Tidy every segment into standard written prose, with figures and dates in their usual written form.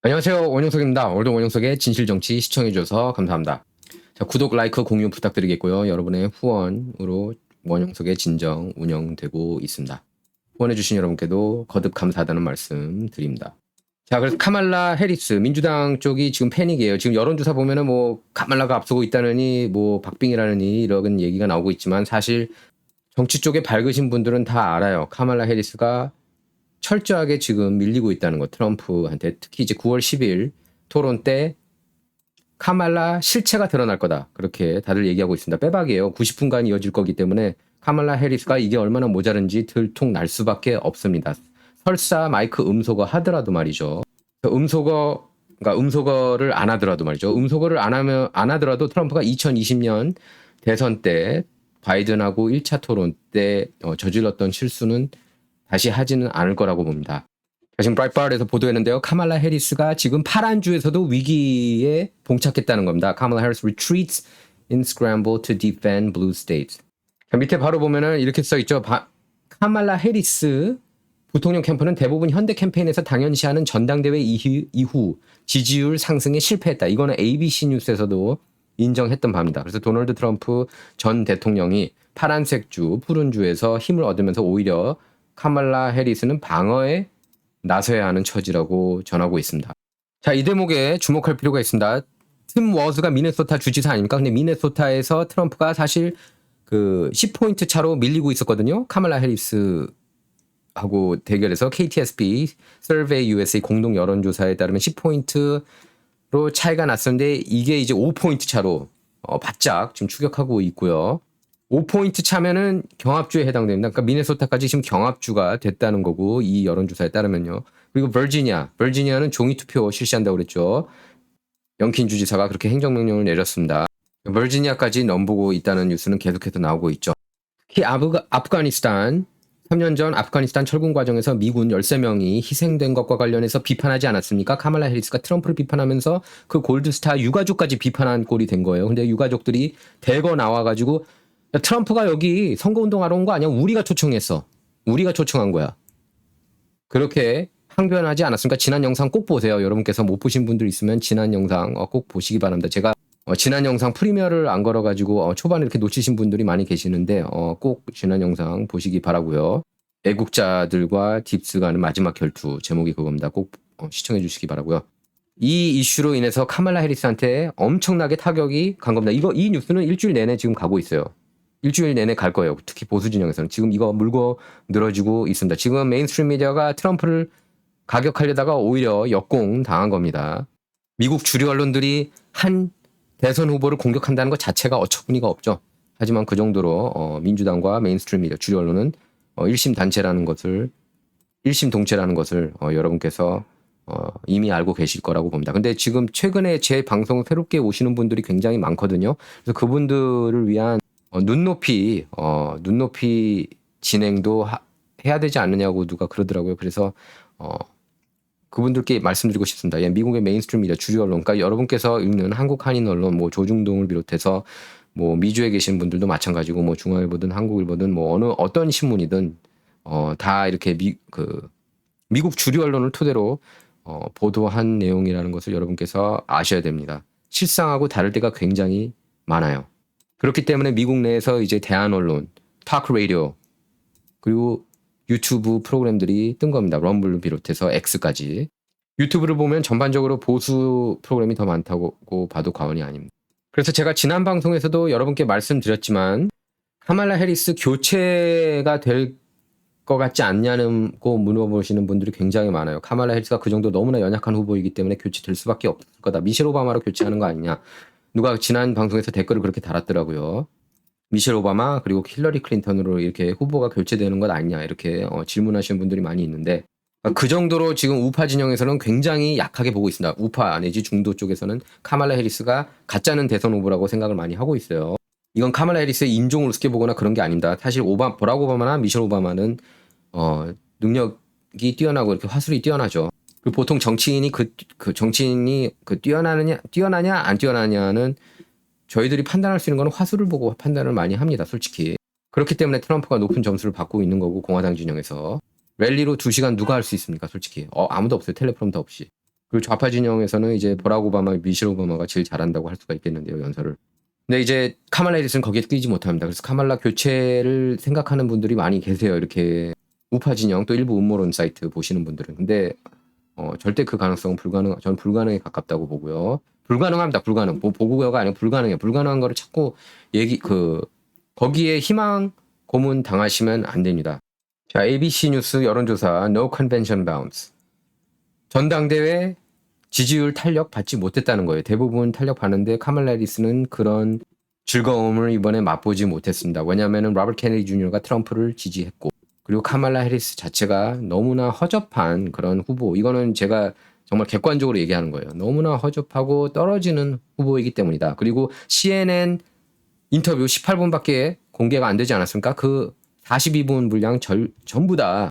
안녕하세요. 원영석입니다. 오늘도 원영석의 진실정치 시청해주셔서 감사합니다. 자, 구독, 라이크, 공유 부탁드리겠고요. 여러분의 후원으로 원영석의 진정 운영되고 있습니다. 후원해주신 여러분께도 거듭 감사하다는 말씀 드립니다. 자, 그래서 카말라 해리스, 민주당 쪽이 지금 패닉이에요. 지금 여론조사 보면은 뭐, 카말라가 앞서고 있다느니, 뭐, 박빙이라느니, 이런 얘기가 나오고 있지만, 사실 정치 쪽에 밝으신 분들은 다 알아요. 카말라 해리스가 철저하게 지금 밀리고 있다는 거, 트럼프한테. 특히 이제 9월 10일 토론 때 카말라 실체가 드러날 거다. 그렇게 다들 얘기하고 있습니다. 빼박이에요. 90분간 이어질 거기 때문에 카말라 해리스가 이게 얼마나 모자른지 들통날 수밖에 없습니다. 설사 마이크 음소거 하더라도 말이죠. 그러니까 음소거를 안 하더라도 말이죠. 음소거를 안 하더라도 트럼프가 2020년 대선 때 바이든하고 1차 토론 때 저질렀던 실수는 다시 하지는 않을 거라고 봅니다. 지금 브라이트바트에서 보도했는데요. 카말라 해리스가 지금 파란 주에서도 위기에 봉착했다는 겁니다. 카말라 해리스 retreats in scramble to defend blue states. 밑에 바로 보면은 이렇게 써 있죠. 카말라 해리스 부통령 캠프는 대부분 현대 캠페인에서 당연시하는 전당대회 이후 지지율 상승에 실패했다. 이거는 ABC 뉴스에서도 인정했던 바입니다. 그래서 도널드 트럼프 전 대통령이 파란색 주, 푸른 주에서 힘을 얻으면서 오히려 카말라 해리스는 방어에 나서야 하는 처지라고 전하고 있습니다. 자, 이 대목에 주목할 필요가 있습니다. 팀 워즈가 미네소타 주지사 아닙니까? 근데 미네소타에서 트럼프가 사실 그 10포인트 차로 밀리고 있었거든요. 카말라 해리스하고 대결해서 KTSB, Survey USA 공동 여론조사에 따르면 10포인트로 차이가 났었는데 이게 이제 5포인트 차로 바짝 지금 추격하고 있고요. 5포인트 차면은 경합주에 해당됩니다. 그러니까 미네소타까지 지금 경합주가 됐다는 거고 이 여론조사에 따르면요. 그리고 버지니아는 종이투표 실시한다고 그랬죠. 영킨 주지사가 그렇게 행정명령을 내렸습니다. 버지니아까지 넘보고 있다는 뉴스는 계속해서 나오고 있죠. 특히 아프가니스탄 3년 전 아프가니스탄 철군 과정에서 미군 13명이 희생된 것과 관련해서 비판하지 않았습니까? 카말라 해리스가 트럼프를 비판하면서 그 골드스타 유가족까지 비판한 꼴이 된 거예요. 근데 유가족들이 대거 나와가지고 트럼프가 여기 선거운동하러 온 거 아니야? 우리가 초청했어. 우리가 초청한 거야. 그렇게 항변하지 않았습니까? 지난 영상 꼭 보세요. 여러분께서 못 보신 분들 있으면 지난 영상 꼭 보시기 바랍니다. 제가 지난 영상 프리미어를 안 걸어가지고 초반에 이렇게 놓치신 분들이 많이 계시는데 꼭 지난 영상 보시기 바라고요. 애국자들과 딥스 가는 마지막 결투 제목이 그겁니다. 꼭 시청해 주시기 바라고요. 이 이슈로 인해서 카말라 해리스한테 엄청나게 타격이 간 겁니다. 이 뉴스는 일주일 내내 지금 가고 있어요. 일주일 내내 갈 거예요. 특히 보수 진영에서는. 지금 이거 물고 늘어지고 있습니다. 지금 메인스트림 미디어가 트럼프를 가격하려다가 오히려 역공 당한 겁니다. 미국 주류 언론들이 한 대선 후보를 공격한다는 것 자체가 어처구니가 없죠. 하지만 그 정도로 민주당과 메인스트림 미디어 주류 언론은 일심 동체라는 것을 여러분께서 이미 알고 계실 거라고 봅니다. 근데 지금 최근에 제 방송 새롭게 오시는 분들이 굉장히 많거든요. 그래서 그분들을 위한 눈높이 진행도 해야 되지 않느냐고 누가 그러더라고요. 그래서 그분들께 말씀드리고 싶습니다. 예, 미국의 메인스트림 미디어 주류 언론, 그러니까 여러분께서 읽는 한국 한인 언론, 뭐 조중동을 비롯해서 뭐 미주에 계신 분들도 마찬가지고 뭐 중앙일보든 한국일보든 뭐 어떤 신문이든 다 이렇게 미국 주류 언론을 토대로 보도한 내용이라는 것을 여러분께서 아셔야 됩니다. 실상하고 다를 때가 굉장히 많아요. 그렇기 때문에 미국 내에서 이제 대한 언론, 타크 라디오, 그리고 유튜브 프로그램들이 뜬 겁니다. 럼블을 비롯해서 X까지. 유튜브를 보면 전반적으로 보수 프로그램이 더 많다고 봐도 과언이 아닙니다. 그래서 제가 지난 방송에서도 여러분께 말씀드렸지만 카말라 해리스 교체가 될 것 같지 않냐고 물어보시는 분들이 굉장히 많아요. 카말라 해리스가 그 정도 너무나 연약한 후보이기 때문에 교체될 수밖에 없을 거다. 미셸 오바마로 교체하는 거 아니냐. 누가 지난 방송에서 댓글을 그렇게 달았더라고요. 미셸 오바마 그리고 힐러리 클린턴으로 이렇게 후보가 교체되는 것 아니냐 이렇게 질문하시는 분들이 많이 있는데 그 정도로 지금 우파 진영에서는 굉장히 약하게 보고 있습니다. 우파 내지 중도 쪽에서는 카말라 해리스가 가짜는 대선 후보라고 생각을 많이 하고 있어요. 이건 카말라 해리스의 인종을 우습게 보거나 그런 게 아닙니다. 사실 버락 오바마나 미셸 오바마는 능력이 뛰어나고 이렇게 화술이 뛰어나죠. 보통 정치인이 뛰어나냐 안 뛰어나냐는 저희들이 판단할 수 있는 건 화술을 보고 판단을 많이 합니다. 솔직히. 그렇기 때문에 트럼프가 높은 점수를 받고 있는 거고 공화당 진영에서 랠리로 2시간 누가 할 수 있습니까? 솔직히. 아무도 없어요. 텔레프롬도 없이. 그리고 좌파 진영에서는 이제 버락 오바마, 미셸 오바마가 제일 잘한다고 할 수가 있겠는데요, 연설을. 근데 이제 카말라 해리스는 거기에 끼지 못합니다. 그래서 카말라 교체를 생각하는 분들이 많이 계세요. 이렇게 우파 진영 또 일부 음모론 사이트 보시는 분들은. 근데 절대 그 가능성은 저는 불가능에 가깝다고 보고요. 불가능합니다. 불가능. 보고가 아니고 불가능해요. 불가능한 거를 자꾸 거기에 희망 고문 당하시면 안 됩니다. 자, ABC 뉴스 여론조사 No Convention Bounds. 전당대회 지지율 탄력 받지 못했다는 거예요. 대부분 탄력 받는데 카말라 해리스는 그런 즐거움을 이번에 맛보지 못했습니다. 왜냐하면 로버트 케네디 주니어가 트럼프를 지지했고, 그리고 카말라 해리스 자체가 너무나 허접한 그런 후보. 이거는 제가 정말 객관적으로 얘기하는 거예요. 너무나 허접하고 떨어지는 후보이기 때문이다. 그리고 CNN 인터뷰 18분밖에 공개가 안 되지 않았습니까? 그 42분 분량 전부 다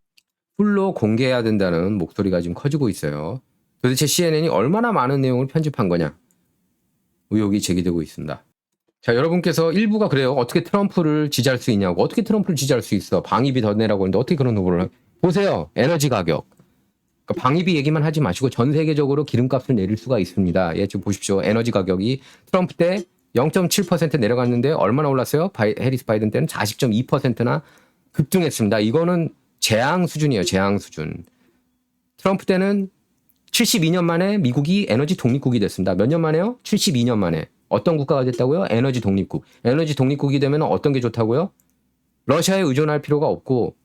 풀로 공개해야 된다는 목소리가 지금 커지고 있어요. 도대체 CNN이 얼마나 많은 내용을 편집한 거냐? 의혹이 제기되고 있습니다. 자, 여러분께서 일부가 그래요. 어떻게 트럼프를 지지할 수 있냐고. 어떻게 트럼프를 지지할 수 있어? 방위비 더 내라고 하는데 어떻게 그런 후보를 보세요. 에너지 가격. 그러니까 방위비 얘기만 하지 마시고 전 세계적으로 기름값을 내릴 수가 있습니다. 예, 지금 보십시오. 에너지 가격이 트럼프 때 0.7% 내려갔는데 얼마나 올랐어요? 해리스 바이든 때는 40.2%나 급등했습니다. 이거는 재앙 수준이에요. 재앙 수준. 트럼프 때는 72년 만에 미국이 에너지 독립국이 됐습니다. 몇 년 만에요? 72년 만에. 어떤 국가가 됐다고요? 에너지 독립국. 에너지 독립국이 되면 어떤 게 좋다고요? 러시아에 의존할 필요가 없고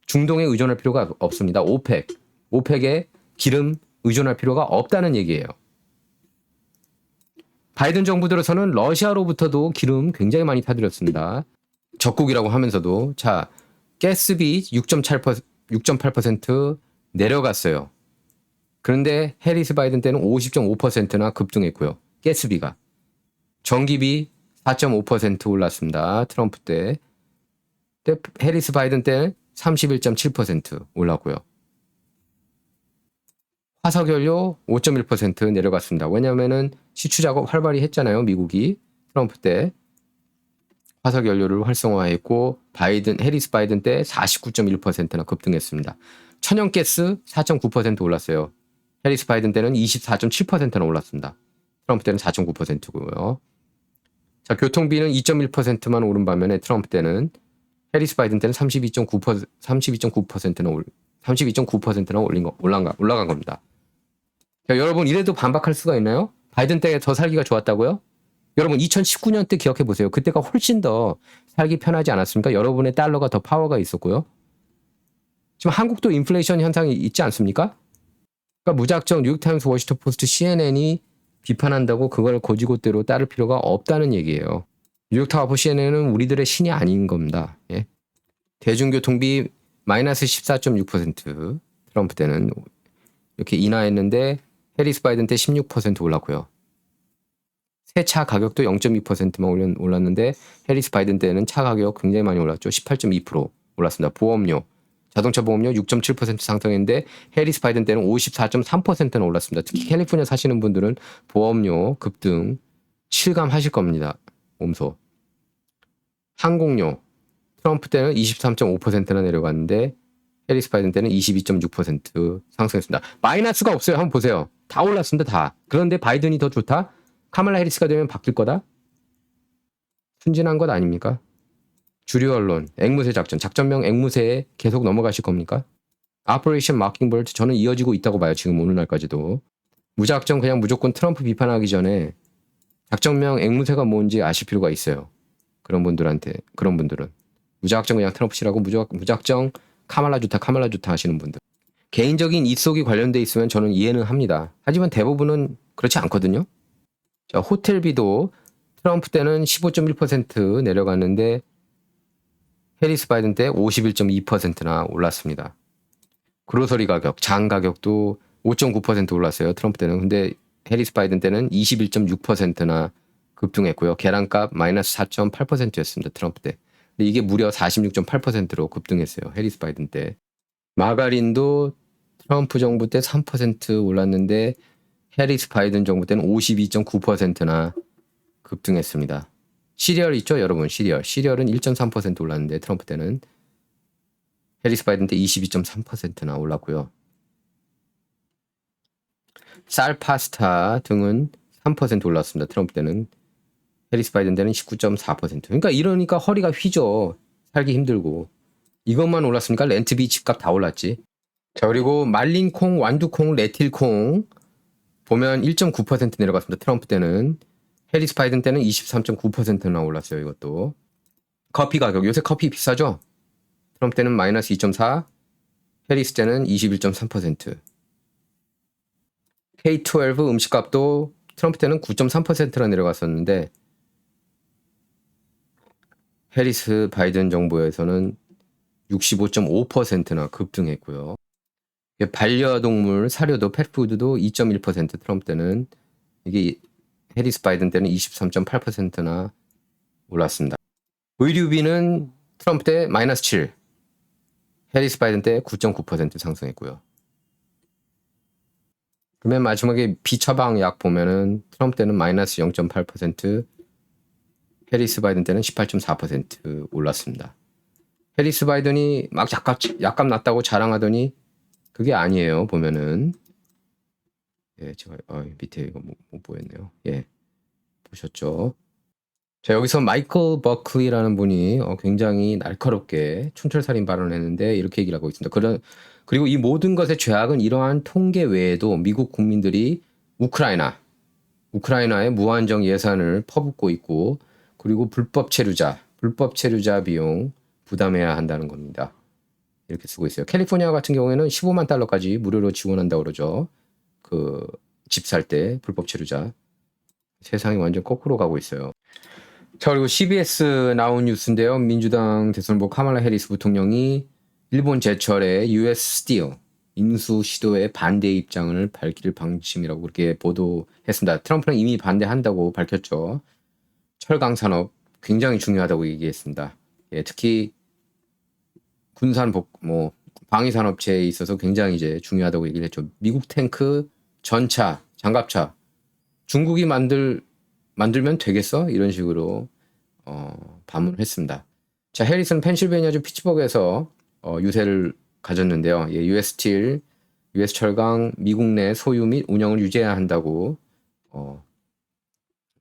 중동에 의존할 필요가 없습니다. 오펙에 기름 의존할 필요가 없다는 얘기예요. 바이든 정부 들어서는 러시아로부터도 기름 굉장히 많이 타들였습니다. 적국이라고 하면서도. 자, 가스비 6.8% 내려갔어요. 그런데 해리스 바이든 때는 50.5%나 급등했고요. 가스비가. 전기비 4.5% 올랐습니다. 트럼프 때. 해리스 바이든 때는 31.7% 올랐고요. 화석연료 5.1% 내려갔습니다. 왜냐하면은 시추 작업 활발히 했잖아요. 미국이 트럼프 때 화석연료를 활성화했고 해리스 바이든 때 49.1%나 급등했습니다. 천연가스 4.9% 올랐어요. 해리스 바이든 때는 24.7%나 올랐습니다. 트럼프 때는 4.9%고요. 자, 교통비는 2.1%만 오른 반면에 트럼프 때는 해리스 바이든 때는 32.9%나 올라간 겁니다. 자, 여러분 이래도 반박할 수가 있나요? 바이든 때 더 살기가 좋았다고요? 여러분 2019년 때 기억해 보세요. 그때가 훨씬 더 살기 편하지 않았습니까? 여러분의 달러가 더 파워가 있었고요. 지금 한국도 인플레이션 현상이 있지 않습니까? 그러니까 무작정 뉴욕타임스, 워싱턴 포스트, CNN이 비판한다고 그걸 고지고대로 따를 필요가 없다는 얘기예요. 뉴욕타워 CNN은 우리들의 신이 아닌 겁니다. 예? 대중교통비 마이너스 14.6%, 트럼프 때는 이렇게 인하했는데 해리스 바이든 때 16% 올랐고요. 새 차 가격도 0.2%만 올랐는데 해리스 바이든 때는 차 가격 굉장히 많이 올랐죠. 18.2% 올랐습니다. 보험료, 자동차 보험료 6.7% 상승했는데 해리스 바이든 때는 54.3%나 올랐습니다. 특히 캘리포니아 사시는 분들은 보험료 급등 실감하실 겁니다. 몸소. 항공료 트럼프 때는 23.5%나 내려갔는데 해리스 바이든 때는 22.6% 상승했습니다. 마이너스가 없어요. 한번 보세요. 다 올랐습니다. 다. 그런데 바이든이 더 좋다? 카말라 해리스가 되면 바뀔 거다? 순진한 것 아닙니까? 주류 언론, 앵무새 작전명 앵무새에 계속 넘어가실 겁니까? 오퍼레이션 마킹버드 저는 이어지고 있다고 봐요. 지금 오늘날까지도. 그냥 무조건 트럼프 비판하기 전에 작전명 앵무새가 뭔지 아실 필요가 있어요. 그런 분들은 무작정 그냥 트럼프 씨라고 무작정 카말라 좋다 하시는 분들. 개인적인 이속이 관련돼 있으면 저는 이해는 합니다. 하지만 대부분은 그렇지 않거든요. 자, 호텔비도 트럼프 때는 15.1% 내려갔는데 해리스 바이든 때 51.2%나 올랐습니다. 그로서리 가격, 장 가격도 5.9% 올랐어요. 트럼프 때는. 근데 해리스 바이든 때는 21.6%나 급등했고요. 계란값 마이너스 4.8%였습니다. 트럼프 때. 근데 이게 무려 46.8%로 급등했어요. 해리스 바이든 때. 마가린도 트럼프 정부 때 3% 올랐는데 해리스 바이든 정부 때는 52.9%나 급등했습니다. 시리얼 있죠, 여러분? 시리얼은 1.3% 올랐는데 트럼프 때는 해리스 바이든 때 22.3%나 올랐고요. 쌀, 파스타 등은 3% 올랐습니다. 트럼프 때는. 해리스 바이든 때는 19.4%. 그러니까 이러니까 허리가 휘죠. 살기 힘들고. 이것만 올랐으니까 렌트비, 집값 다 올랐지. 자, 그리고 말린 콩, 완두콩, 레틸콩 보면 1.9% 내려갔습니다. 트럼프 때는. 해리스 바이든 때는 23.9%나 올랐어요. 이것도. 커피 가격. 요새 커피 비싸죠? 트럼프 때는 마이너스 2.4, 해리스 때는 21.3%. K12 음식값도 트럼프 때는 9.3%나 내려갔었는데 해리스 바이든 정부에서는 65.5%나 급등했고요. 반려동물 사료도 펫푸드도 2.1% 트럼프 때는, 이게 해리스 바이든 때는 23.8%나 올랐습니다. 의류비는 트럼프 때 마이너스 7, 해리스 바이든 때 9.9% 상승했고요. 그러면 마지막에 비처방약 보면은 트럼프 때는 마이너스 0.8%, 해리스 바이든 때는 18.4% 올랐습니다. 해리스 바이든이 막 약값 낮다고 자랑하더니 그게 아니에요. 보면은 예, 제가 밑에 이거 못 보였네요. 예, 보셨죠? 자, 여기서 마이클 버클리라는 분이 굉장히 날카롭게 촌철살인 발언을 했는데 이렇게 얘기를 하고 있습니다. 그리고 이 모든 것의 죄악은 이러한 통계 외에도 미국 국민들이 우크라이나에 무한정 예산을 퍼붓고 있고, 그리고 불법 체류자 비용 부담해야 한다는 겁니다. 이렇게 쓰고 있어요. 캘리포니아 같은 경우에는 15만 달러까지 무료로 지원한다고 그러죠. 그 집 살 때 불법 체류자. 세상이 완전 거꾸로 가고 있어요. 자, 그리고 CBS 나온 뉴스인데요. 민주당 대선 후보 카말라 해리스 부통령이 일본 제철의 US 스틸 인수 시도에 반대 입장을 밝힐 방침이라고 그렇게 보도했습니다. 트럼프는 이미 반대한다고 밝혔죠. 철강 산업 굉장히 중요하다고 얘기했습니다. 예, 특히 방위 산업체에 있어서 굉장히 이제 중요하다고 얘기를 했죠. 미국 탱크, 전차, 장갑차 중국이 만들면 되겠어? 이런 식으로 반문을 했습니다. 자, 해리스는 펜실베니아주 피츠버그에서 유세를 가졌는데요. 예, US 스틸, US 철강 미국 내 소유 및 운영을 유지해야 한다고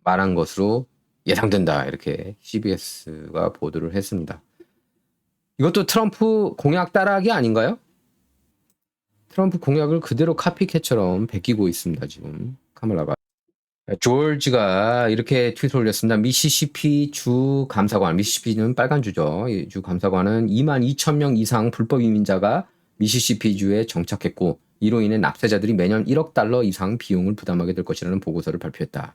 말한 것으로 예상된다. 이렇게 CBS가 보도를 했습니다. 이것도 트럼프 공약 따라하기 아닌가요? 트럼프 공약을 그대로 카피캣처럼 베끼고 있습니다. 지금 카멀라가. 조지가 이렇게 트윗을 올렸습니다. 미시시피 주 감사관, 미시시피는 빨간 주죠. 이 주 감사관은 22,000명 이상 불법 이민자가 미시시피주에 정착했고, 이로 인해 납세자들이 매년 1억 달러 이상 비용을 부담하게 될 것이라는 보고서를 발표했다.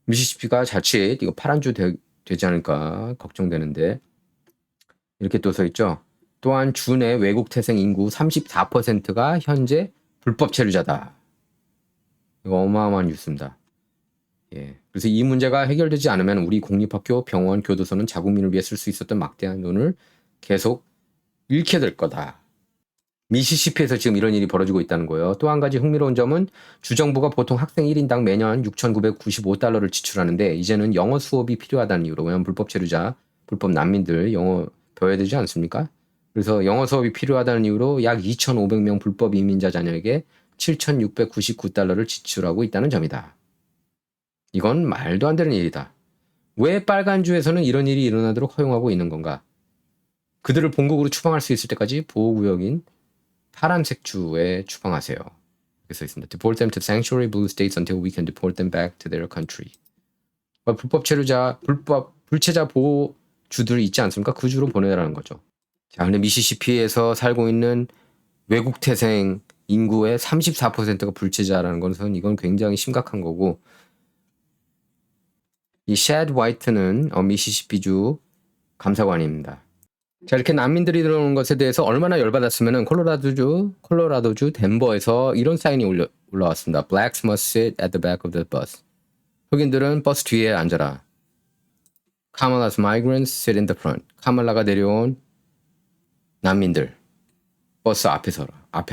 미시시피가 자칫 이거 파란 주 되지 않을까 걱정되는데, 이렇게 또 써 있죠. 또한 주 내 외국 태생 인구 34%가 현재 불법 체류자다. 이거 어마어마한 뉴스입니다. 예. 그래서 이 문제가 해결되지 않으면 우리 공립학교, 병원, 교도소는 자국민을 위해 쓸 수 있었던 막대한 돈을 계속 잃게 될 거다. 미시시피에서 지금 이런 일이 벌어지고 있다는 거예요. 또 한 가지 흥미로운 점은 주정부가 보통 학생 1인당 매년 6,995달러를 지출하는데 이제는 영어 수업이 필요하다는 이유로, 왜냐하면 불법 체류자, 불법 난민들 영어 배워야 되지 않습니까? 그래서 영어 수업이 필요하다는 이유로 약 2,500명 불법 이민자 자녀에게 7,699달러를 지출하고 있다는 점이다. 이건 말도 안 되는 일이다. 왜 빨간주에서는 이런 일이 일어나도록 허용하고 있는 건가? 그들을 본국으로 추방할 수 있을 때까지 보호구역인 파란색 주에 추방하세요. 이렇게 써 있습니다. Deport them to sanctuary blue states until we can deport them back to their country. 불법 체류자, 불체자 보호 주들이 있지 않습니까? 그 주로 보내라는 거죠. 자, 근데 미시시피에서 살고 있는 외국 태생 인구의 34%가 불체자라는 것은 이건 굉장히 심각한 거고, 이 샤드 화이트는 미시시피주 감사관입니다. 자, 이렇게 난민들이 들어오는 것에 대해서 얼마나 열받았으면은 콜로라도주 덴버에서 이런 사인이 올라왔습니다. Blacks must sit at the back of the bus. 흑인들은 버스 뒤에 앉아라. Kamala's migrants sit in the front. 카말라가 내려온 난민들 버스 앞에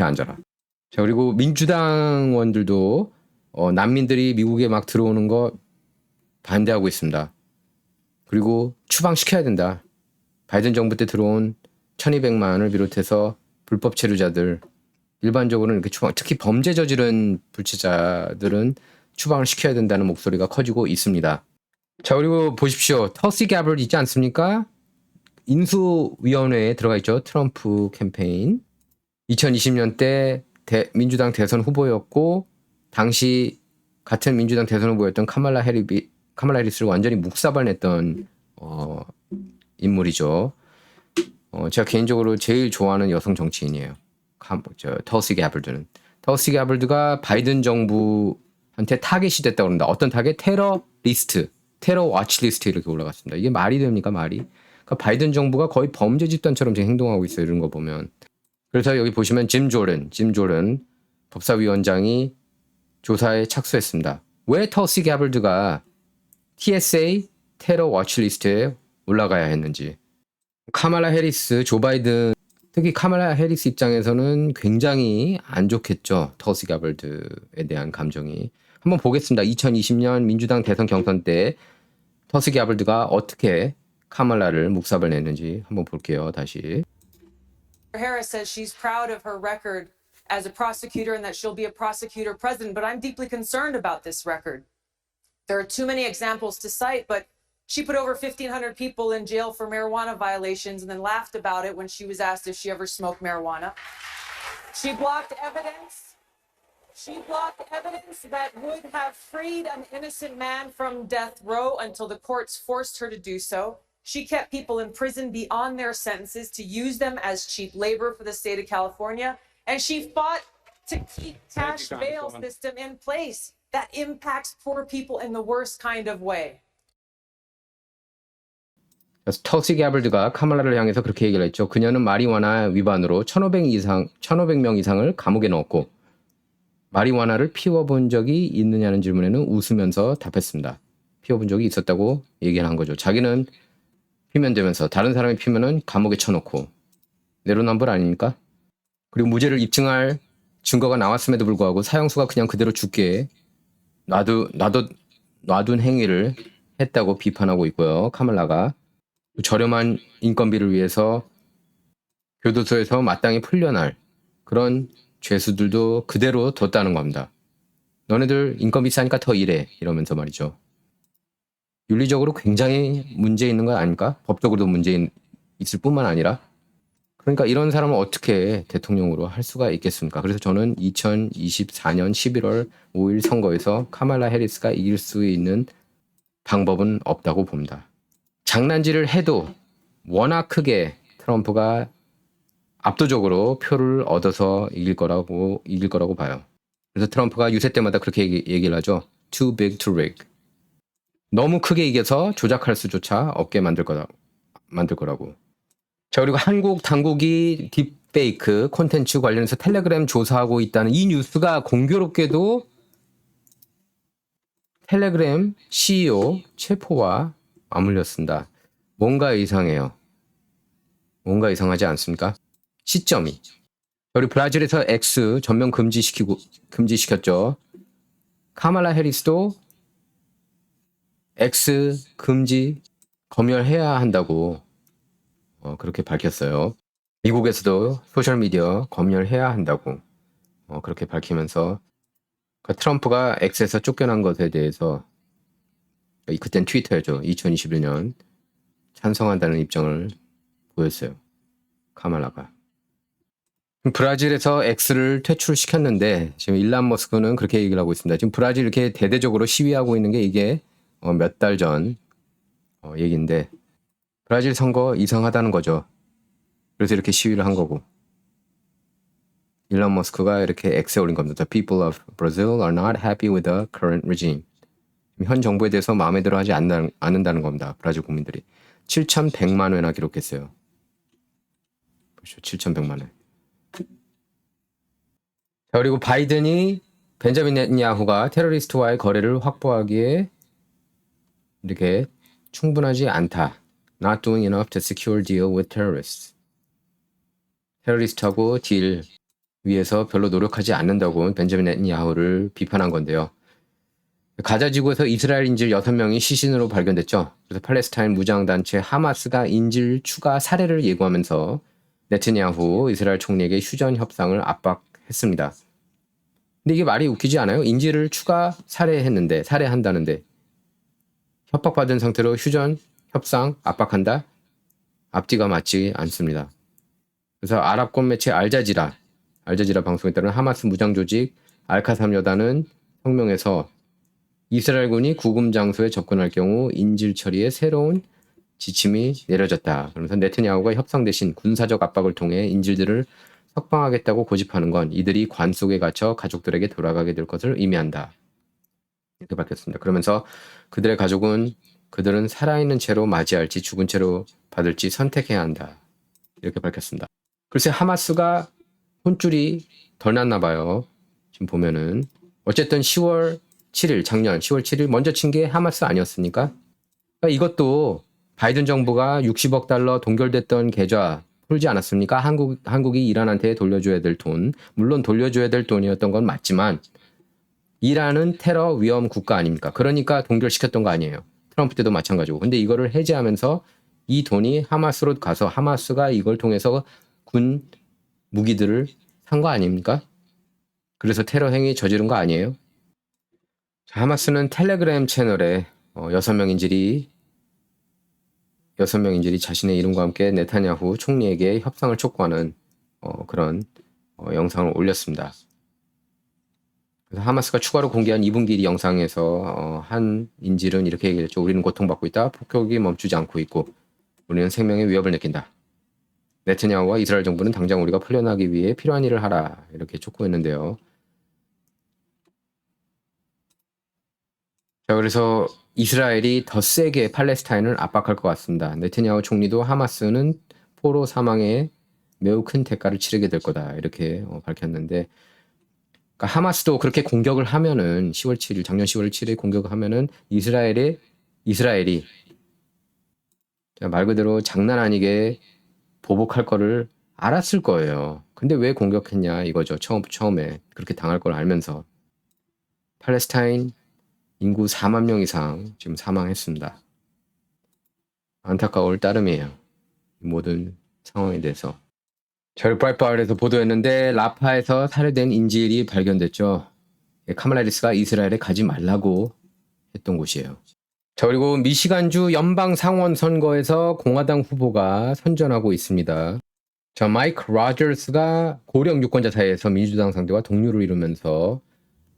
앉아라. 자, 그리고 민주당원들도 난민들이 미국에 막 들어오는 거 반대하고 있습니다. 그리고 추방시켜야 된다. 바이든 정부 때 들어온 1,200만을 비롯해서 불법 체류자들 일반적으로는 이렇게 추방, 특히 범죄 저지른 불체자들은 추방을 시켜야 된다는 목소리가 커지고 있습니다. 자, 그리고 보십시오. 터시 가벌드 있지 않습니까? 인수위원회에 들어가 있죠. 트럼프 캠페인. 2020년 때 민주당 대선 후보였고 당시 같은 민주당 대선 후보였던 카말라 해리스를 완전히 묵사발냈던 인물이죠. 제가 개인적으로 제일 좋아하는 여성 정치인이에요. 터시 가벌드는. 터시 가벌드가 바이든 정부한테 타겟이 됐다고 그런다. 어떤 타겟? 테러 와치 리스트 이렇게 올라갔습니다. 이게 말이 됩니까? 말이? 그러니까 바이든 정부가 거의 범죄 집단처럼 지금 행동하고 있어요. 이런 거 보면. 그래서 여기 보시면 짐 조던 법사위원장이 조사에 착수했습니다. 왜 터시 가벌드가 TSA 테러 워치 리스트에 올라가야 했는지. 카말라 해리스, 조 바이든, 특히 카말라 해리스 입장에서는 굉장히 안 좋겠죠. 터시 가벌드에 대한 감정이. 한번 보겠습니다. 2020년 민주당 대선 경선 때 터시 가벌드가 어떻게 카말라를 묵삽을 냈는지 한번 볼게요. 다시. Harris says she's proud of her record as a prosecutor and that she'll be a prosecutor president, but I'm deeply concerned about this record. There are too many examples to cite, but she put over 1,500 people in jail for marijuana violations and then laughed about it when she was asked if she ever smoked marijuana. She blocked evidence. She blocked evidence that would have freed an innocent man from death row until the courts forced her to do so. She kept people in prison beyond their sentences to use them as cheap labor for the state of California. And she fought to keep cash bail system in place that impacts poor people in the worst kind of way. 터시 가벌드가 카말라를 향해서 그렇게 얘기를 했죠. 그녀는 마리화나 위반으로 1,500명 이상을 감옥에 넣었고 마리화나를 피워본 적이 있느냐는 질문에는 웃으면서 답했습니다. 피워본 적이 있었다고 얘기를 한 거죠. 자기는 피면 되면서 다른 사람이 피면은 감옥에 쳐놓고 내로남불 아닙니까? 그리고 무죄를 입증할 증거가 나왔음에도 불구하고 사형수가 그냥 그대로 죽게 놔둔 행위를 했다고 비판하고 있고요. 카말라가 저렴한 인건비를 위해서 교도소에서 마땅히 풀려날 그런 죄수들도 그대로 뒀다는 겁니다. 너네들 인건비 싸니까 더 일해 이러면서 말이죠. 윤리적으로 굉장히 문제 있는 거 아닙니까? 법적으로도 문제 있을 뿐만 아니라 그러니까 이런 사람을 어떻게 대통령으로 할 수가 있겠습니까? 그래서 저는 2024년 11월 5일 선거에서 카말라 해리스가 이길 수 있는 방법은 없다고 봅니다. 장난질을 해도 워낙 크게 트럼프가 압도적으로 표를 얻어서 이길 거라고 봐요. 그래서 트럼프가 유세 때마다 그렇게 얘기를 하죠. Too big to rig. 너무 크게 이겨서 조작할 수조차 없게 만들 거라고. 자, 그리고 한국 당국이 딥페이크 콘텐츠 관련해서 텔레그램 조사하고 있다는 이 뉴스가 공교롭게도 텔레그램 CEO 체포와 맞물렸습니다. 뭔가 이상해요. 뭔가 이상하지 않습니까? 시점이. 그리고 브라질에서 X 전면 금지시켰죠. 카말라 해리스도 X 금지 검열해야 한다고 그렇게 밝혔어요. 미국에서도 소셜미디어 검열해야 한다고 그렇게 밝히면서 트럼프가 X에서 쫓겨난 것에 대해서 그땐 트위터였죠. 2021년 찬성한다는 입장을 보였어요. 카말라가. 브라질에서 X를 퇴출시켰는데 지금 일란 머스크는 그렇게 얘기를 하고 있습니다. 지금 브라질 이렇게 대대적으로 시위하고 있는 게 이게 몇 달 전 얘기인데 브라질 선거 이상하다는 거죠. 그래서 이렇게 시위를 한 거고. 일란 머스크가 이렇게 X에 올린 겁니다. The people of Brazil are not happy with the current regime. 현 정부에 대해서 마음에 들어 하지 않는다는 겁니다. 브라질 국민들이. 7,100만 회나 기록했어요. 보시죠. 7,100만 회. 자, 그리고 바이든이 벤자민 네tanyahu가 테러리스트와의 거래를 확보하기에 이렇게 충분하지 않다. Not doing enough to secure deal with terrorists. 테러리스트하고 딜 위해서 별로 노력하지 않는다고 벤자민 네tanyahu를 비판한 건데요. 가자 지구에서 이스라엘 인질 6명이 시신으로 발견됐죠. 그래서 팔레스타인 무장단체 하마스가 인질 추가 살해를 예고하면서 네tanyahu 이스라엘 총리에게 휴전 협상을 했습니다. 근데 이게 말이 웃기지 않아요? 인질을 추가 살해한다는데 협박받은 상태로 휴전, 협상, 압박한다? 앞뒤가 맞지 않습니다. 그래서 아랍권 매체 알자지라 방송에 따른 하마스 무장조직 알카삼 여단은 성명에서 이스라엘군이 구금 장소에 접근할 경우 인질 처리에 새로운 지침이 내려졌다. 그러면서 네타냐후가 협상 대신 군사적 압박을 통해 인질들을 석방하겠다고 고집하는 건 이들이 관 속에 갇혀 가족들에게 돌아가게 될 것을 의미한다. 이렇게 밝혔습니다. 그러면서 그들의 가족은 그들은 살아있는 채로 맞이할지 죽은 채로 받을지 선택해야 한다. 이렇게 밝혔습니다. 글쎄 하마스가 혼줄이 덜 났나 봐요. 지금 보면은 어쨌든 10월 7일 작년 10월 7일 먼저 친 게 하마스 아니었습니까? 그러니까 이것도 바이든 정부가 60억 달러 동결됐던 계좌 풀지 않았습니까? 한국이 이란한테 돌려줘야 될 돈. 물론 돌려줘야 될 돈이었던 건 맞지만 이란은 테러 위험 국가 아닙니까? 그러니까 동결시켰던 거 아니에요. 트럼프 때도 마찬가지고. 근데 이거를 해제하면서 이 돈이 하마스로 가서 하마스가 이걸 통해서 군 무기들을 산 거 아닙니까? 그래서 테러 행위 저지른 거 아니에요? 자, 하마스는 텔레그램 채널에 6명 인질이 자신의 이름과 함께 네타냐후 총리에게 협상을 촉구하는 그런 영상을 올렸습니다. 그래서 하마스가 추가로 공개한 2분기 1 영상에서 한 인질은 이렇게 얘기했죠. 우리는 고통받고 있다. 폭격이 멈추지 않고 있고 우리는 생명의 위협을 느낀다. 네타냐후와 이스라엘 정부는 당장 우리가 풀려나기 위해 필요한 일을 하라. 이렇게 촉구했는데요. 자, 그래서 이스라엘이 더 세게 팔레스타인을 압박할 것 같습니다. 네타냐후 총리도 하마스는 포로 사망에 매우 큰 대가를 치르게 될 거다. 이렇게 밝혔는데 그러니까 하마스도 그렇게 공격을 하면은 작년 10월 7일 공격을 하면은 이스라엘이 말 그대로 장난 아니게 보복할 거를 알았을 거예요. 근데 왜 공격했냐 이거죠. 처음에 그렇게 당할 걸 알면서 팔레스타인 인구 4만 명 이상 지금 사망했습니다. 안타까울 따름이에요. 모든 상황에 대해서. 저희 브라이트바울에서 보도했는데 라파에서 살해된 인질이 발견됐죠. 카말라 해리스가 이스라엘에 가지 말라고 했던 곳이에요. 자, 그리고 미시간주 연방 상원 선거에서 공화당 후보가 선전하고 있습니다. 자, 마이크 로저스가 고령 유권자 사이에서 민주당 상대와 동료를 이루면서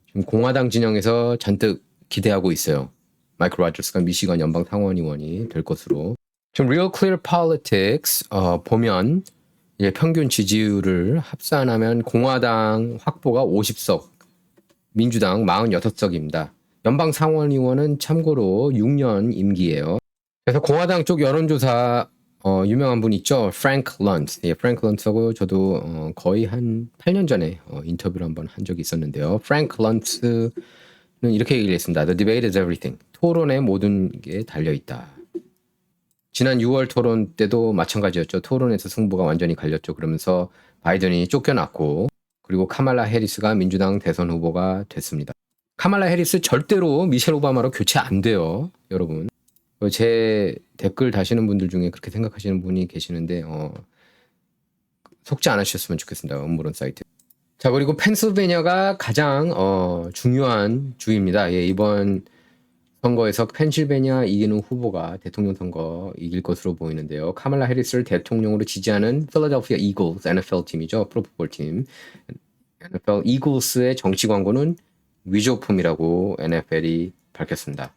지금 공화당 진영에서 잔뜩 기대하고 있어요. 마이크 로저스가 미시간 연방 상원의원이 될 것으로. 지금 Real Clear Politics 보면 이제 평균 지지율을 합산하면 공화당 확보가 50석, 민주당 46석입니다. 연방 상원의원은 참고로 6년 임기예요. 그래서 공화당 쪽 여론조사 유명한 분 있죠. 프랭크 런츠. 프랭크 런츠하고 저도 거의 한 8년 전에 인터뷰를 한번 한 적이 있었는데요. 프랭크 런츠는 이렇게 얘기를 했습니다. The debate is everything. 토론에 모든 게 달려있다. 지난 6월 토론 때도 마찬가지였죠. 토론에서 승부가 완전히 갈렸죠. 그러면서 바이든이 쫓겨났고 그리고 카말라 해리스가 민주당 대선 후보가 됐습니다. 카말라 해리스 절대로 미셸 오바마로 교체 안 돼요. 여러분. 제 댓글 다시는 분들 중에 그렇게 생각하시는 분이 계시는데 속지 않으셨으면 좋겠습니다. 음모론 사이트. 자, 그리고 펜실베니아가 가장 중요한 주입니다. 이번 선거에서 펜실베니아 이기는 후보가 대통령 선거 이길 것으로 보이는데요. 카말라 해리스를 대통령으로 지지하는 필라델피아 이글스 NFL 팀이죠. 프로풋볼 팀. NFL 이글스의 정치 광고는 위조품이라고 NFL이 밝혔습니다.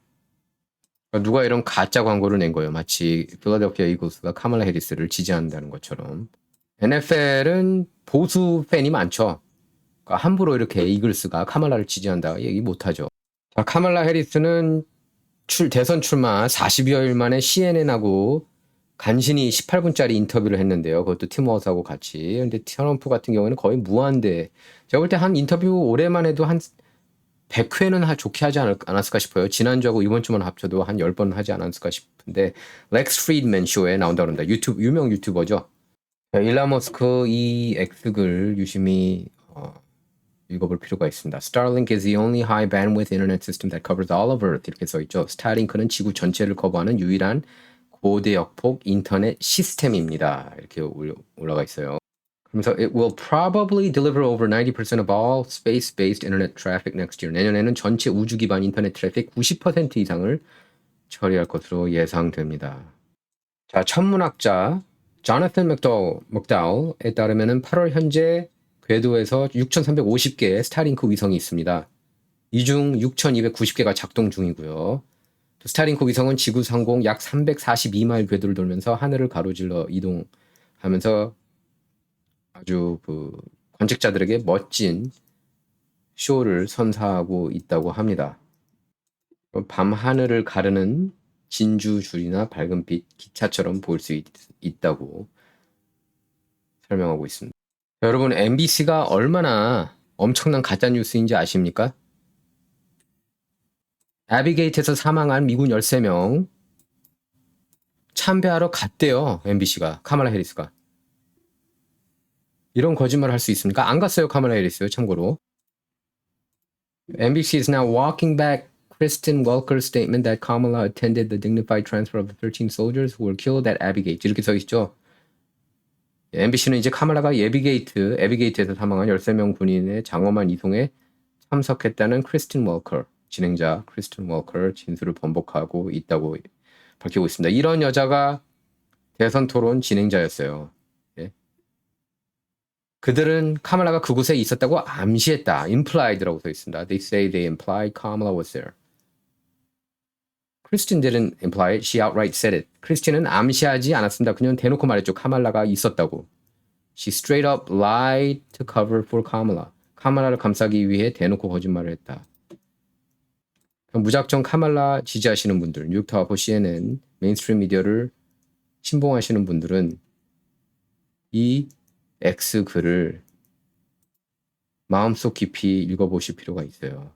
누가 이런 가짜 광고를 낸 거예요. 마치 필라델피아 이글스가 카말라 해리스를 지지한다는 것처럼. NFL은 보수 팬이 많죠. 그러니까 함부로 이렇게 이글스가 카말라를 지지한다 얘기 못하죠. 자, 카말라 해리스는 대선 출마 40여일 만에 CNN하고 간신히 18분짜리 인터뷰를 했는데요. 그것도 팀 워스하고 같이. 근데 트럼프 같은 경우에는 거의 무한대. 제가 볼 때 한 인터뷰 올해만 해도 한 100회는 좋게 하지 않았을까 싶어요. 지난주하고 이번 주만 합쳐도 한 10번 하지 않았을까 싶은데 렉스 프리드맨 쇼에 나온다고 합니다. 유명 유튜버죠. 일론 머스크 이 X글 유심히 읽어볼 필요가 있습니다. Starlink is the only high bandwidth internet system that covers all of Earth. 이렇게 써 있죠. 스타링크는 지구 전체를 커버하는 유일한 고대역폭 인터넷 시스템입니다. 이렇게 올라가 있어요. 그래서 it will probably deliver over 90% of all space-based internet traffic next year. 내년에는 전체 우주 기반 인터넷 트래픽 90% 이상을 처리할 것으로 예상됩니다. 자, 천문학자 조나탄 맥다울에 따르면은 8월 현재 궤도에서 6,350개의 스타링크 위성이 있습니다. 이 중 6,290개가 작동 중이고요. 스타링크 위성은 지구 상공 약 342마일 궤도를 돌면서 하늘을 가로질러 이동하면서 아주 그 관측자들에게 멋진 쇼를 선사하고 있다고 합니다. 밤 하늘을 가르는 진주줄이나 밝은 빛, 기차처럼 보일 수 있다고 설명하고 있습니다. 여러분, MBC가 얼마나 엄청난 가짜뉴스인지 아십니까? 애비게이트에서 사망한 미군 13명 참배하러 갔대요. MBC가, 카말라 해리스가. 이런 거짓말 할 수 있습니까? 안 갔어요, 카말라 해리스. 참고로. NBC is now walking back Kristen Welker's statement that Kamala attended the dignified transfer of the 13 soldiers who were killed at Abbey-Gate. 이렇게 써 있죠. MBC는 이제 카말라가 애비게이트에서 사망한 13명 군인의 장엄한 이송에 참석했다는 크리스틴 월커, 진행자 크리스틴 월커 진술을 번복하고 있다고 밝히고 있습니다. 이런 여자가 대선 토론 진행자였어요. 예. 그들은 카말라가 그곳에 있었다고 암시했다. implied라고 써 있습니다. They say they implied Kamala was there. 크리스틴 didn't imply it. She outright said it. 크리스틴은 암시하지 않았습니다. 그녀는 대놓고 말했죠. 카말라가 있었다고. She straight up lied to cover for Kamala. 카말라를 감싸기 위해 대놓고 거짓말을 했다. 무작정 카말라 지지하시는 분들, 뉴욕타워, CNN, 메인스트림 미디어를 신봉하시는 분들은 이 X 글을 마음속 깊이 읽어보실 필요가 있어요.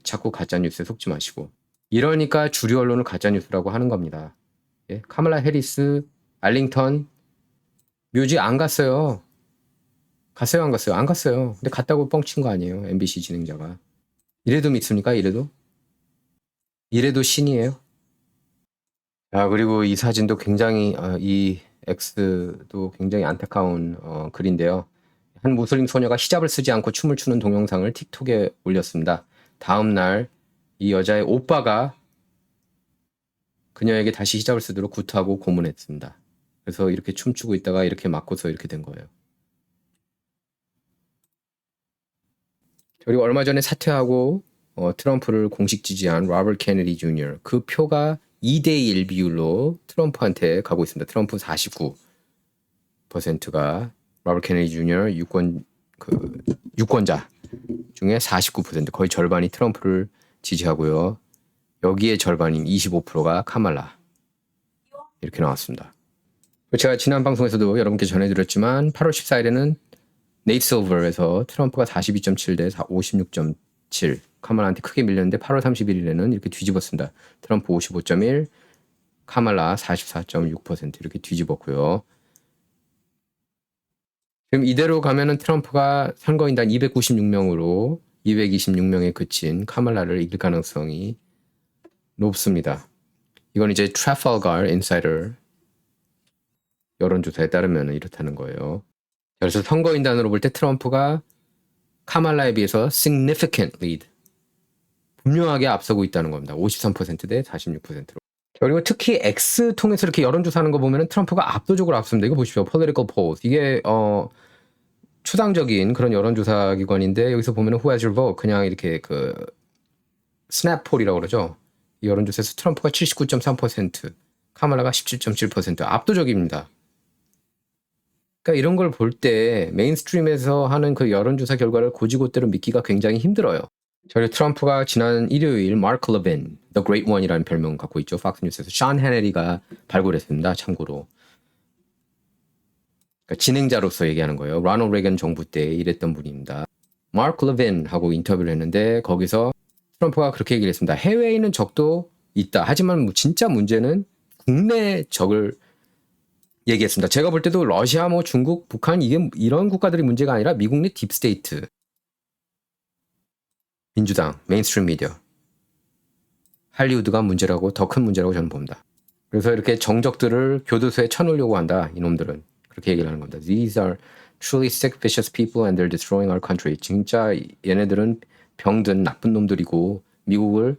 자꾸 가짜뉴스에 속지 마시고. 이러니까 주류 언론을 가짜뉴스라고 하는 겁니다. 예? 카말라 해리스, 알링턴, 묘지 안 갔어요. 갔어요, 안 갔어요? 안 갔어요. 근데 갔다고 뻥친 거 아니에요, MBC 진행자가. 이래도 믿습니까? 이래도 신이에요. 아, 그리고 이 사진도 굉장히 이 X도 굉장히 안타까운 글인데요. 한 무슬림 소녀가 히잡을 쓰지 않고 춤을 추는 동영상을 틱톡에 올렸습니다. 다음 날 이 여자의 오빠가 그녀에게 다시 히잡을 쓰도록 구타하고 고문했습니다. 그래서 이렇게 춤추고 있다가 이렇게 맞고서 이렇게 된 거예요. 그리고 얼마 전에 사퇴하고 트럼프를 공식 지지한 로버트 케네디 주니어, 그 표가 2대1 비율로 트럼프한테 가고 있습니다. 트럼프 49%가 로버트 케네디 주니어 유권자 중에 49%, 거의 절반이 트럼프를 지지하고요. 여기에 절반인 25%가 카말라. 이렇게 나왔습니다. 제가 지난 방송에서도 여러분께 전해드렸지만 8월 14일에는 네이트 실버에서 트럼프가 42.7 대 56.7 카말라한테 크게 밀렸는데 8월 31일에는 이렇게 뒤집었습니다. 트럼프 55.1, 카말라 44.6% 이렇게 뒤집었고요. 지금 이대로 가면은 트럼프가 선거인단 296명으로 226명에 그친 카말라를 이길 가능성이 높습니다. 이건 이제 트래팔갈 인사이더 여론조사에 따르면 이렇다는 거예요. 그래서 선거인단으로 볼 때 트럼프가 카말라에 비해서 significant lead, 분명하게 앞서고 있다는 겁니다. 53% 대 46%로. 그리고 특히 X 통해서 이렇게 여론조사하는 거 보면 트럼프가 압도적으로 앞섭니다. 이거 보십시오. political polls. 이게 추상적인 그런 여론조사 기관인데 여기서 보면 who has your vote 그냥 이렇게 그 스냅 폴이라고 그러죠. 이 여론조사에서 트럼프가 79.3%, 카말라가 17.7% 압도적입니다. 그러니까 이런 걸 볼 때 메인스트림에서 하는 그 여론조사 결과를 고지고대로 믿기가 굉장히 힘들어요. 저희 트럼프가 지난 일요일 마크 레빈, The Great One이라는 별명을 갖고 있죠. 팍스뉴스에서 션 해네리가 발굴했습니다. 참고로. 그러니까 진행자로서 얘기하는 거예요. 로널드 레이건 정부 때 일했던 분입니다. 마크 레빈하고 인터뷰를 했는데 거기서 트럼프가 그렇게 얘기를 했습니다. 해외에 있는 적도 있다. 하지만 진짜 문제는 국내 적을 얘기했습니다. 제가 볼 때도 러시아, 중국, 북한 이게 이런 국가들이 문제가 아니라 미국 내 딥스테이트, 민주당, 메인스트림 미디어, 할리우드가 문제라고 더 큰 문제라고 저는 봅니다. 그래서 이렇게 정적들을 교도소에 쳐놓으려고 한다. 이놈들은. 그렇게 얘기를 하는 겁니다. These are truly sick, vicious people and they're destroying our country. 진짜 얘네들은 병든 나쁜 놈들이고 미국을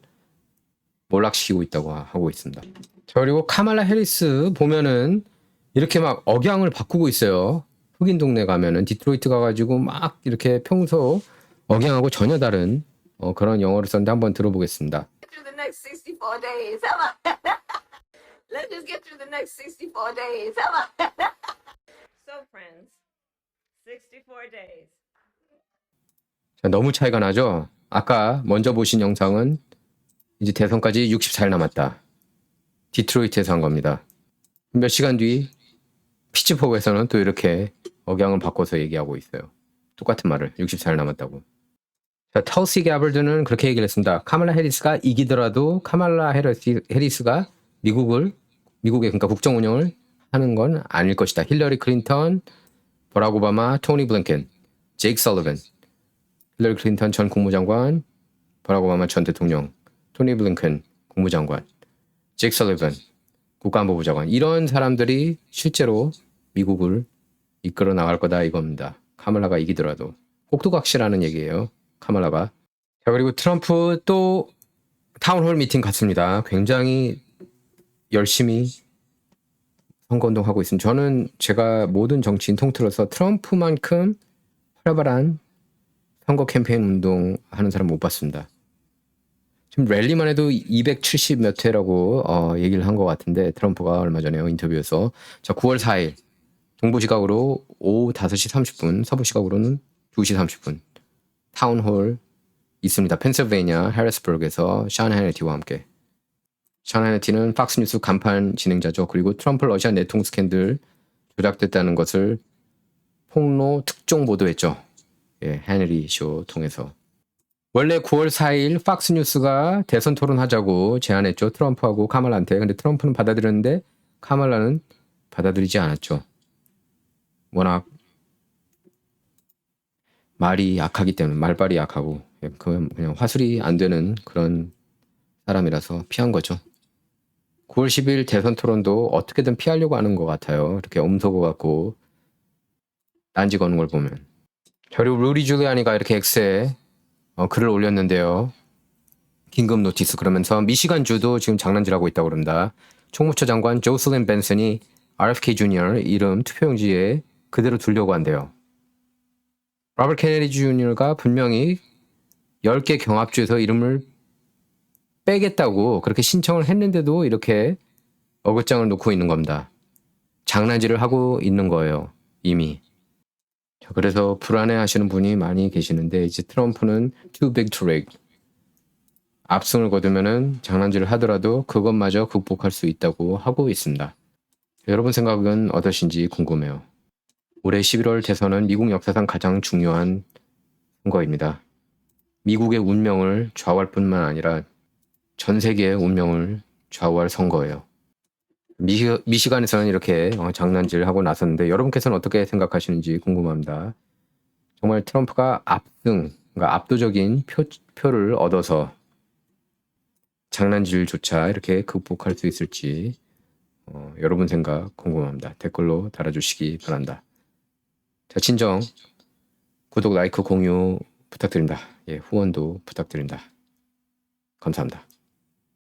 몰락시키고 있다고 하고 있습니다. 자, 그리고 카말라 해리스 보면은 이렇게 막 억양을 바꾸고 있어요. 흑인 동네 가면은 디트로이트 가가지고 막 이렇게 평소 억양하고 전혀 다른 그런 영어를 썼는데 한번 들어보겠습니다. through the next 64 days. How about that? Let's just get through the next 64 days. How about that? So, friends, 64 days. 자, 너무 차이가 나죠? 아까 먼저 보신 영상은 이제 대선까지 64일 남았다. 디트로이트에서 한 겁니다. 몇 시간 뒤 피츠버그에서는 또 이렇게 억양을 바꿔서 얘기하고 있어요. 똑같은 말을 64일 남았다고. 자, 털시 가버드는 그렇게 얘기를 했습니다. 카말라 해리스가 이기더라도 카말라 해리스가 미국의 그러니까 국정 운영을 하는 건 아닐 것이다. 힐러리 클린턴, 버락 오바마, 토니 블링컨, 제이크 설리번, 힐러리 클린턴 전 국무장관, 버락 오바마 전 대통령, 토니 블링컨 국무장관, 제이크 설리번 국가안보부 장관, 이런 사람들이 실제로 미국을 이끌어 나갈 거다 이겁니다. 카말라가 이기더라도. 꼭두각시라는 얘기예요. 카말라가. 자, 그리고 트럼프 또 타운홀 미팅 갔습니다. 굉장히 열심히 선거운동 하고 있습니다. 저는 제가 모든 정치인 통틀어서 트럼프만큼 활발한 선거 캠페인 운동 하는 사람 못 봤습니다. 지금 랠리만 해도 270 몇 회라고 얘기를 한 것 같은데 트럼프가 얼마 전에 인터뷰에서. 자, 9월 4일 동부 시각으로 오후 5시 30분, 서부 시각으로는 2시 30분 타운홀 있습니다. 펜실베이니아 해리스버그에서 샤운 해너티와 함께. 샤운 해너티는 팍스뉴스 간판 진행자죠. 그리고 트럼프 러시아 내통 스캔들 조작됐다는 것을 폭로 특종 보도했죠. 예, 해너리 쇼 통해서. 원래 9월 4일 팍스뉴스가 대선 토론하자고 제안했죠. 트럼프하고 카말라한테. 근데 트럼프는 받아들였는데 카말라는 받아들이지 않았죠. 워낙 말이 약하기 때문에, 말발이 약하고 그냥 화술이 안 되는 그런 사람이라서 피한 거죠. 9월 10일 대선 토론도 어떻게든 피하려고 하는 것 같아요. 이렇게 엄석어 갖고 딴지 거는 걸 보면. 그리고 루디 줄리아니가 이렇게 X에 글을 올렸는데요. 긴급 노티스 그러면서 미시간주도 지금 장난질하고 있다고 그럽니다. 총무처 장관 조슬린 벤슨이 RFK 주니어 이름 투표용지에 그대로 두려고 한대요. 로버트 케네디 주니어가 분명히 10개 경합주에서 이름을 빼겠다고 그렇게 신청을 했는데도 이렇게 어긋장을 놓고 있는 겁니다. 장난질을 하고 있는 거예요. 이미. 자, 그래서 불안해 하시는 분이 많이 계시는데 이제 트럼프는 too big to wreck. 압승을 거두면은 장난질을 하더라도 그것마저 극복할 수 있다고 하고 있습니다. 여러분 생각은 어떠신지 궁금해요. 올해 11월 대선은 미국 역사상 가장 중요한 선거입니다. 미국의 운명을 좌우할 뿐만 아니라 전 세계의 운명을 좌우할 선거예요. 미시간에서는 이렇게 장난질하고 나섰는데 여러분께서는 어떻게 생각하시는지 궁금합니다. 정말 트럼프가 압승, 그러니까 압도적인 표를 얻어서 장난질조차 이렇게 극복할 수 있을지 여러분 생각 궁금합니다. 댓글로 달아주시기 바랍니다. 자, 친정 구독, 라이크, 공유 부탁드립니다. 예, 후원도 부탁드립니다. 감사합니다.